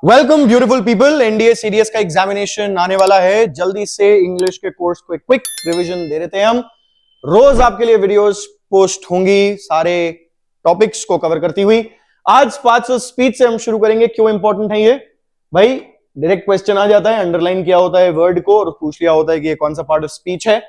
Welcome beautiful people. NDA CDS का examination आने वाला है। जल्दी से इंग्लिश के कोर्स को एक क्विक रिवीजन दे देते हैं हम। रोज आपके लिए वीडियोस पोस्ट होंगी सारे टॉपिक्स को कवर करती हुई। आज 500 स्पीच से हम शुरू करेंगे। क्यों इंपॉर्टेंट है ये भाई? डायरेक्ट क्वेश्चन आ जाता है, अंडरलाइन किया होता है वर्ड को और पूछ लिया होता है कि ये कौन सा पार्ट ऑफ स्पीच है।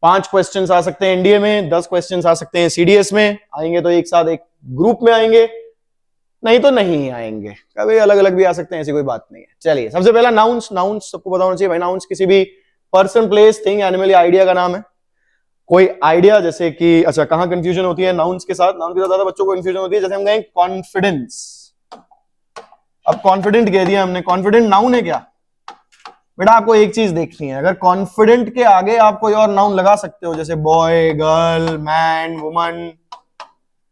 5 क्वेश्चन आ सकते हैं एनडीए में, 10 क्वेश्चन आ सकते हैं सीडीएस में। आएंगे तो एक साथ एक ग्रुप में आएंगे, नहीं तो नहीं आएंगे, कभी अलग अलग भी आ सकते हैं, ऐसी कोई बात नहीं है। चलिए, सबसे पहला नाउन्स। नाउन्स सबको पता होना चाहिए भाई। नाउन्स किसी भी पर्सन, प्लेस, थिंग, एनिमल या आइडिया का नाम है। कोई आइडिया, जैसे कि अच्छा कहां कंफ्यूजन होती है नाउन्स के साथ? नाउन के साथ ज्यादा बच्चों को कंफ्यूजन होती है। जैसे हम कहें कॉन्फिडेंस, अब कॉन्फिडेंट कह दिया हमने, कॉन्फिडेंट नाउन है क्या? बेटा आपको एक चीज देखनी है, अगर कॉन्फिडेंट के आगे आप कोई और नाउन लगा सकते हो, जैसे बॉय, गर्ल, मैन, वुमन,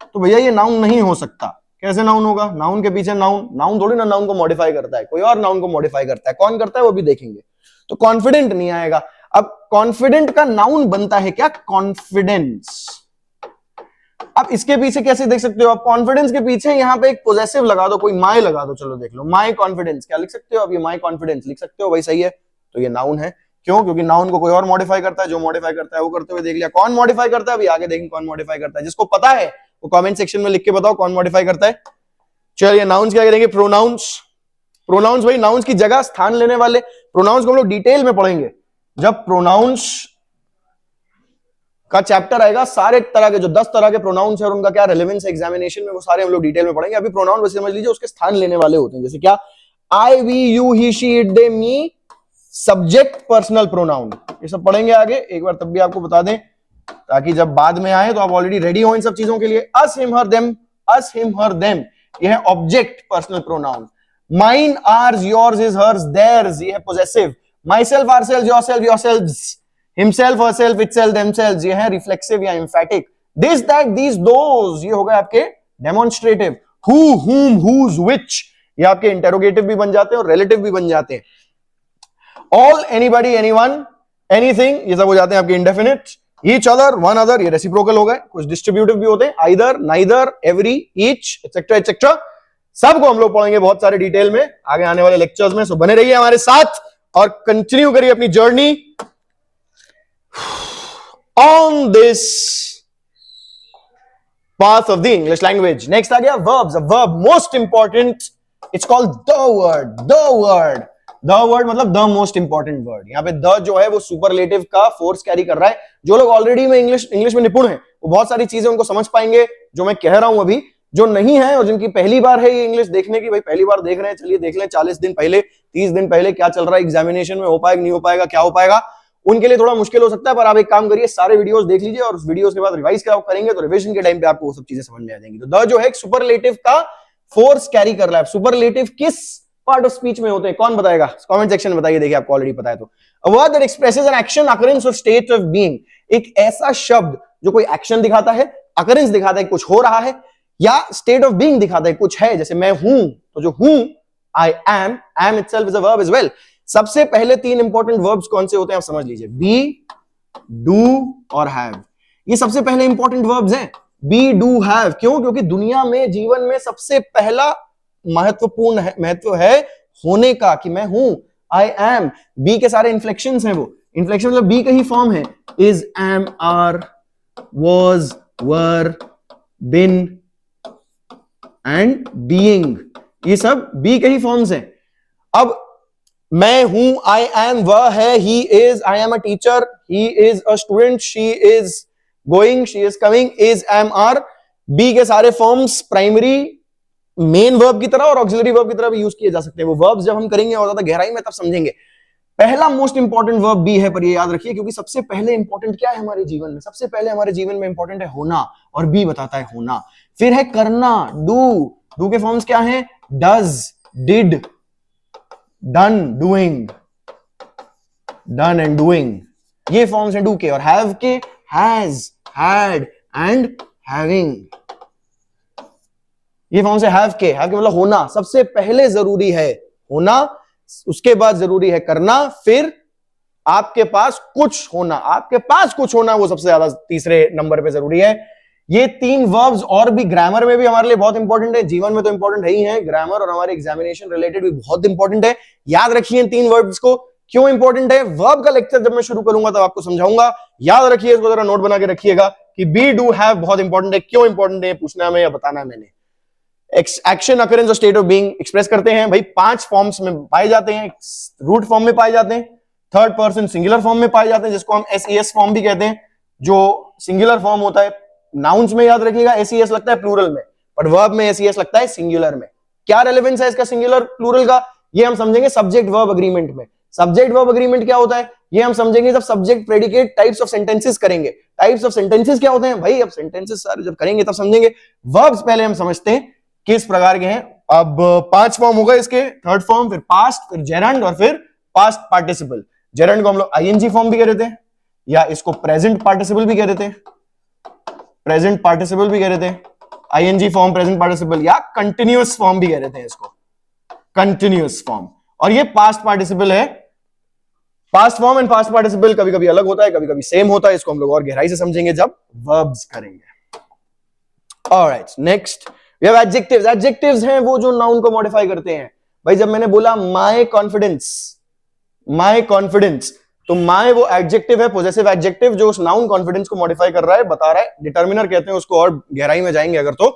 तो भैया ये नाउन नहीं हो सकता। कैसे नाउन होगा? नाउन के पीछे नाउन थोड़ी ना नाउन को मॉडिफाई करता है, कोई और नाउन को मॉडिफाई करता है। कौन करता है वो भी देखेंगे। तो कॉन्फिडेंट नहीं आएगा। अब कॉन्फिडेंट का नाउन बनता है क्या? कॉन्फिडेंस। अब इसके पीछे कैसे देख सकते हो आप? कॉन्फिडेंस के पीछे यहां पे एक पोजेसिव लगा दो, कोई माय लगा दो। चलो देख लो, माय कॉन्फिडेंस। क्या लिख सकते हो आप? ये माय कॉन्फिडेंस लिख सकते हो भाई, सही है। तो ये नाउन है। क्यों? क्योंकि नाउन को कोई और मॉडिफाई करता है, जो मॉडिफाई करता है वो करते हुए देख लिया। कौन मॉडिफाई करता है अभी आगे देखेंगे कौन मॉडिफाई करता है। जिसको पता है वो कमेंट सेक्शन में लिख के बताओ कौन मॉडिफाई करता है। चलिए, नाउन्स क्या करेंगे? प्रोनाउंस। प्रोनाउंस भाई नाउन्स की जगह, स्थान लेने वाले। प्रोनाउंस को हम लोग डिटेल में पढ़ेंगे जब प्रोनाउंस का चैप्टर आएगा। सारे तरह के जो 10 तरह के प्रोनाउंस है और उनका क्या रेलेवेंस है एग्जामिनेशन में, वो सारे हम लोग डिटेल में पढ़ेंगे। अभी प्रोनाउन बस समझ लीजिए, उसके स्थान लेने वाले होते हैं। जैसे क्या? I, we, you, he, she, it, they, me, subject, personal pronoun, ये सब पढ़ेंगे आगे। एक बार तब भी आपको बता दें ताकि जब बाद में आए तो आप ऑलरेडी रेडी हो इन सब चीजों के लिए। Us, him, her, them, us, him, her, them, ये है object, personal pronoun. Mine, ours, yours, his, hers, theirs, ये है possessive. Myself, ourself, yourself, yourselves, himself, herself, itself, themselves, ये है रिफ्लेक्सिव या emphatic. This, that, these, those, ये हो गए आपके demonstrative. Who, whom, whose, which, ये आपके इंटेरोगेटिव भी बन जाते हैं और रिलेटिव भी बन जाते हैं। ऑल, एनीबॉडी, एनीवन, एनीथिंग, ये सब हो जाते हैं आपके indefinite. Each other, one other, ये रेसिप्रोकल हो गए। कुछ डिस्ट्रीब्यूटिव भी होते हैं, either, neither, every, each, etcetera etcetera. सबको हम लोग पढ़ेंगे बहुत सारे डिटेल में आगे आने वाले लेक्चर्स में। सो बने रहिए हमारे साथ और कंटिन्यू करिए अपनी journey on this path of the English language. Next आ गया verbs. A verb most important, it's called the word. The word, the word मतलब the most important word. यहाँ पे the जो है वो सुपरलेटिव का फोर्स कैरी कर रहा है। जो लोग ऑलरेडी में इंग्लिश में निपुण हैं वो बहुत सारी चीजें उनको समझ पाएंगे जो मैं कह रहा हूं अभी। जो नहीं है और जिनकी पहली बार है ये इंग्लिश देखने की, भाई पहली बार देख रहे हैं, चलिए देख लें 40 दिन पहले, 30 दिन पहले क्या चल रहा है एग्जामिनेशन में, हो पाएगा नहीं हो पाएगा, क्या हो पाएगा, उनके लिए थोड़ा मुश्किल हो सकता है। पर आप एक काम करिए, सारे वीडियोस देख लीजिए और उस वीडियोस के बाद रिवाइज करेंगे तो रिवीजन के टाइम पे आपको वो सब चीजें समझ में आ जाएंगी। तो द जो है सुपरलेटिव का फोर्स कैरी कर रहा है। सुपरलेटिव किस पार्ट ऑफ स्पीच में होते हैं? कौन बताएगा? कमेंट सेक्शन में बताइए। देखिए आपको ऑलरेडी पता है तो। A word that expresses an action, occurrence और स्टेट ऑफ बीइंग, एक ऐसा शब्द जो कोई एक्शन दिखाता है, अकरेंस दिखाता है कुछ हो रहा है, या स्टेट ऑफ बीइंग दिखाता है कुछ है। जैसे मैं हूं, तो जो हूं, I am itself is a verb as well. सबसे पहले 3 इंपॉर्टेंट वर्ब्स कौन से होते हैं आप समझ लीजिए, बी, डू और हैव। ये सबसे पहले इंपॉर्टेंट वर्ब्स हैं, बी, डू, हैव। क्यों? क्योंकि दुनिया में, जीवन में सबसे पहला महत्व है होने का, कि मैं हूं, आई एम। बी के सारे इन्फ्लेक्शंस हैं, वो इन्फ्लेक्शन मतलब बी का ही फॉर्म है, is, am, are, was, were, been and being, ये सब बी के ही फॉर्म्स हैं। अब मैं हूं, आई एम, वह है, he is, I am a teacher, he is a student, she is going, she is coming, is, am, are. Be के सारे फॉर्म्स प्राइमरी मेन वर्ब की तरह और ऑक्सिलरी वर्ब की तरह भी यूज किए जा सकते हैं। वो वर्ब्स जब हम करेंगे और ज्यादा गहराई में तब समझेंगे। पहला मोस्ट इंपॉर्टेंट वर्ब बी है, पर ये याद रखिए क्योंकि सबसे पहले इंपॉर्टेंट क्या है हमारे जीवन में? सबसे पहले हमारे जीवन में इंपॉर्टेंट है होना, और बी बताता है होना। फिर है करना, डू के फॉर्म्स क्या हैं? Does, did, done, doing, done and doing, ये फॉर्म्स हैं डू के। और हैव के हैज, हैड एंड हैविंग, ये फॉर्म्स है हैव के। हैव के मतलब होना, सबसे पहले जरूरी है होना, उसके बाद जरूरी है करना, फिर आपके पास कुछ होना। आपके पास कुछ होना वो सबसे ज्यादा तीसरे नंबर पे जरूरी है। ये 3 वर्ब्स और भी ग्रामर में भी हमारे लिए बहुत इंपॉर्टेंट है, जीवन में तो इंपॉर्टेंट है ही है, ग्रामर और हमारे एग्जामिनेशन रिलेटेड भी बहुत इंपॉर्टेंट है। याद रखिए इन 3 वर्ब्स को, क्यों इंपॉर्टेंट है। वर्ब का लेक्चर जब मैं शुरू करूंगा तब आपको समझाऊंगा, याद रखिए इसको, जरा नोट बना के रखिएगा कि बी डू हैव बहुत इंपॉर्टेंट है। क्यों इंपॉर्टेंट है पूछना है या बताना है मैंने। एक्शन, अकरेंस और स्टेट ऑफ बीइंग एक्सप्रेस करते हैं भाई 5 फॉर्म्स में पाए जाते हैं। रूट फॉर्म में पाए जाते हैं, थर्ड पर्सन सिंगुलर फॉर्म में पाए जाते हैं जिसको हम एसईएस फॉर्म भी कहते हैं, जो सिंगुलर फॉर्म होता है। नाउन्स में याद रखिएगा एसईएस लगता है प्लूरल में, पर वर्ब में एसईएस लगता है सिंगुलर में। क्या रेलेवेंस है इसका सिंगुलर प्लूरल का, ये हम समझेंगे सब्जेक्ट वर्ब अग्रीमेंट में। सब्जेक्ट वर्ब अग्रीमेंट क्या होता है ये हम समझेंगे जब subject predicate types of sentences करेंगे। टाइप्स ऑफ सेंटेंसेस क्या होते हैं भाई, अब सेंटेंसेस सारे जब करेंगे तब समझेंगे। वर्ब्स पहले हम समझते हैं किस प्रकार के हैं। अब 5 फॉर्म होगा इसके, थर्ड फॉर्म, फिर पास्ट, फिर जेरंड और फिर पास्ट पार्टिसिपल। जेरंड को हम लोग आईएनजी फॉर्म भी कह देते हैं, या इसको प्रेजेंट पार्टिसिपल भी कह देते हैं, प्रेजेंट पार्टिसिपल भी कह देते हैं, आईएनजी फॉर्म, प्रेजेंट पार्टिसिपल, या कंटिन्यूअस फॉर्म भी कह देते हैं इसको, कंटिन्यूअस फॉर्म। और ये पास्ट पार्टिसिपल है। Past form and past participle कभी कभी अलग होता है, कभी कभी सेम होता है, इसको हम लोग और गहराई से समझेंगे जब वर्ब्स करेंगे। Alright, next we have adjectives. Adjectives हैं वो जो नाउन को मॉडिफाई करते हैं। भाई जब मैंने बोला माय कॉन्फिडेंस, माय कॉन्फिडेंस, तो माय वो एडजेक्टिव है, पॉजेसिव एडजेक्टिव, जो उस नाउन कॉन्फिडेंस को मॉडिफाई कर रहा है, बता रहा है। डिटर्मिनर कहते हैं उसको, और गहराई में जाएंगे अगर तो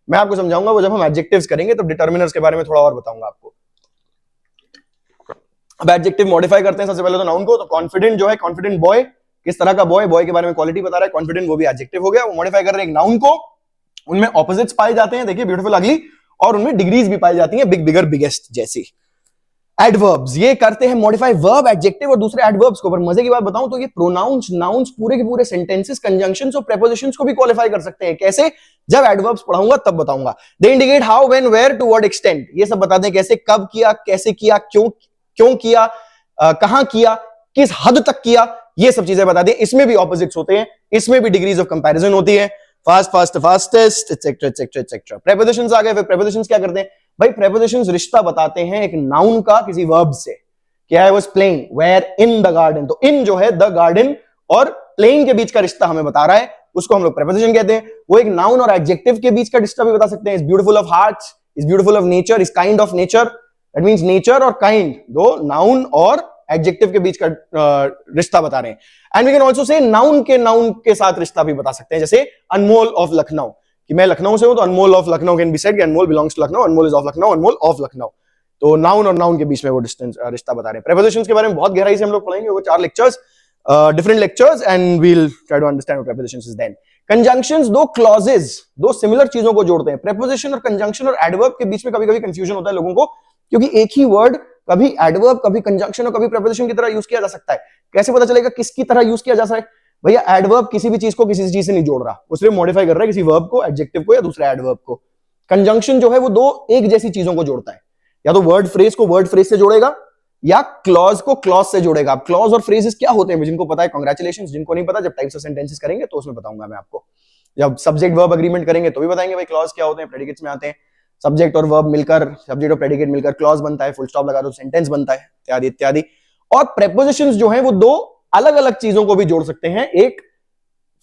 मैं आपको समझाऊंगा वो जब हम एडजेक्टिव्स करेंगे तब डिटर्मिनर्स के बारे में थोड़ा और बताऊंगा आपको। अब एडजेक्टिव मॉडिफाई करते हैं सबसे पहले तो नाउन को। तो कॉन्फिडेंट जो है, कॉन्फिडेंट बॉय, किस तरह का बॉय, बॉय के बारे में क्वालिटी बता रहा है। कॉन्फिडेंट वो भी एडजेक्टिव हो गया, वो मॉडिफाई कर रहे हैं एक नाउन को। उनमें ऑपोजिट्स पाए जाते हैं, देखिए ब्यूटीफुल, अगली, और उनमें डिग्रीज भी पाई जाती हैं, बिग, बिगर, बिगेस्ट जैसी। एडवर्ब्स ये करते हैं मॉडिफाई वर्ब, एडजेक्टिव और दूसरे एडवर्ब्स को। पर मजे की बात बताऊं तो ये प्रोनाउंस, नाउन्स, पूरे के पूरे सेंटेंसेस, कंजंक्शंस और प्रीपोजिशंस को भी क्वालिफाई कर सकते हैं। कैसे, जब एडवर्ब्स पढ़ाऊंगा तब बताऊंगा। They indicate how, when, where, to what extent, ये सब बताते हैं कैसे, कब किया, कैसे किया, क्यों किया, कहां किया, किस हद तक किया, ये सब चीजें बताते हैं। इसमें भी ऑपोजिट्स होते हैं, इसमें भी डिग्रीज ऑफ कंपैरिजन होती है, fast, fast, fastest, etcetera etcetera etcetera. Prepositions आ गए। फिर प्रीपोजिशंस क्या करते हैं भाई, प्रीपोजिशंस रिश्ता बताते हैं एक नाउन का किसी वर्ब से। क्या है वो, playing, where, in the garden. तो इन जो है द गार्डन और प्लेइंग के बीच का रिश्ता हमें बता रहा है, उसको हम लोग प्रीपोजिशन कहते हैं। वो एक नाउन और एडजेक्टिव के बीच का रिश्ता भी बता सकते हैं। Is beautiful of hearts, is beautiful of nature, is kind of nature, that means nature और काइंड, दो नाउन और एडजेक्टिव के बीच का रिश्ता बता रहे हैं। And we can also say noun के साथ रिश्ता भी बता सकते हैं, जैसे अनमोल ऑफ लखनऊ, कि मैं लखनऊ से हूं तो Anmol of Lucknow can be said, Anmol belongs to Lucknow, Anmol is of Lucknow, Anmol of Lucknow. तो नाउन और नाउन के बीच में वो डिस्टेंस रिश्ता बता रहे हैं। प्रीपोजिशंस के बारे में बहुत गहराई से हम लोग पढ़ेंगे, वो 4 lectures, different lectures, and we will try to understand what prepositions is. Then conjunctions, दो क्लॉजेस, दो सिमिलर चीजों को जोड़ते हैं। प्रीपोजिशन और कंजंक्शन और एडवर्ब के बीच में कभी-कभी कंफ्यूजन होता है लोगों को, क्योंकि एक ही वर्ड कभी एडवर्ब, कभी कंजंक्शन और कभी प्रीपोजिशन की तरह यूज किया जा सकता है। कैसे पता चलेगा किसकी तरह यूज किया जा सकता है? भैया एडवर्ब किसी भी चीज को किसी चीज से नहीं जोड़ रहा, वो सिर्फ मॉडिफाई कर रहा है किसी वर्ब को, एडजेक्टिव को या दूसरे एडवर्ब को। कंजंक्शन जो है वो दो एक जैसी चीजों को जोड़ता है, या तो वर्ड फ्रेज को वर्ड फ्रेज से जोड़ेगा या क्लॉज को क्लॉज से जोड़ेगा। अब क्लॉज और फ्रेजेस क्या होते हैं जिनको पता है कांग्रेचुलेशंस, जिनको नहीं पता जब टाइप्स ऑफ सेंटेंसेस करेंगे तो उसमें बताऊंगा मैं आपको। जब सब्जेक्ट वर्ब अग्रीमेंट करेंगे तो भी बताएंगे भाई क्लॉज क्या होते हैं, प्रेडिकेट्स में आते हैं। सब्जेक्ट और वर्ब मिलकर, सब्जेक्ट और प्रेडिकेट मिलकर क्लॉज बनता है, फुल स्टॉप लगा दो सेंटेंस बनता है, इत्यादि इत्यादि। और प्रेपोजिशंस जो हैं वो दो अलग अलग चीजों को भी जोड़ सकते हैं, एक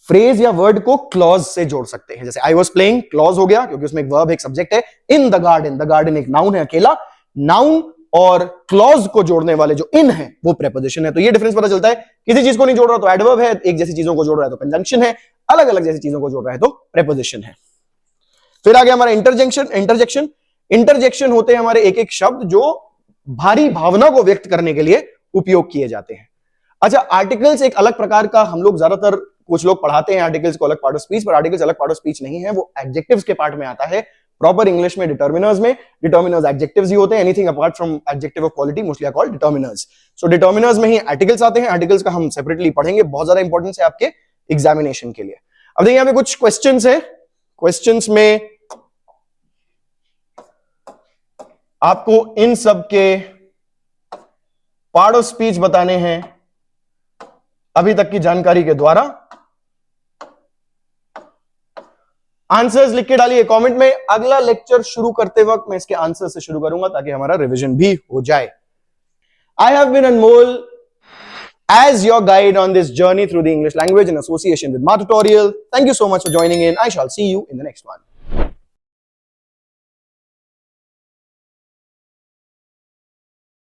फ्रेज या वर्ड को क्लॉज से जोड़ सकते हैं। जैसे आई वाज प्लेइंग, क्लॉज हो गया क्योंकि उसमें एक वर्ब एक सब्जेक्ट है। इन द गार्डन, द गार्डन एक नाउन है अकेला, नाउन और क्लॉज को जोड़ने वाले जो इन है वो प्रेपोजिशन है। तो ये डिफरेंस पता चलता है, किसी चीज को नहीं जोड़ रहा तो एडवर्ब है, एक जैसी चीजों को जोड़ रहा है तो कंजंक्शन है, अलग अलग जैसी चीजों को जोड़ रहा है तो प्रेपोजिशन है। फिर आ गया हमारा इंटरजेक्शन। इंटरजेक्शन, इंटरजेक्शन होते हैं हमारे एक एक शब्द जो भारी भावना को व्यक्त करने के लिए उपयोग किए जाते हैं। अच्छा, आर्टिकल्स एक अलग प्रकार का, हम लोग ज्यादातर कुछ लोग पढ़ाते हैं आर्टिकल्स को अलग पार्ट ऑफ स्पीच, पर आर्टिकल्स अलग पार्ट ऑफ स्पीच नहीं है, वो एडजेक्टिव्स के पार्ट में आता है। प्रॉपर इंग्लिश में डिटर्मिनर्स में, डिटर्मिनर्स एडजेक्टिव्स ही होते हैं। Anything apart from adjective of quality mostly are called determiners. So determiners में ही आर्टिकल्स आते हैं। आर्टिकल्स का हम सेपरेटली पढ़ेंगे, बहुत ज्यादा इंपॉर्टेंस है आपके एग्जामिनेशन के लिए। अब देखिए यहाँ पे कुछ क्वेश्चंस है, क्वेश्चंस में आपको इन सब के पार्ट ऑफ स्पीच बताने हैं अभी तक की जानकारी के द्वारा। आंसर्स लिख के डालिए कमेंट में। अगला लेक्चर शुरू करते वक्त मैं इसके आंसर से शुरू करूंगा ताकि हमारा रिवीजन भी हो जाए। I have been Anmol as your guide on this journey through the English language in association with Ma Tutorial. Thank you so much for joining in. I shall see you in the next one.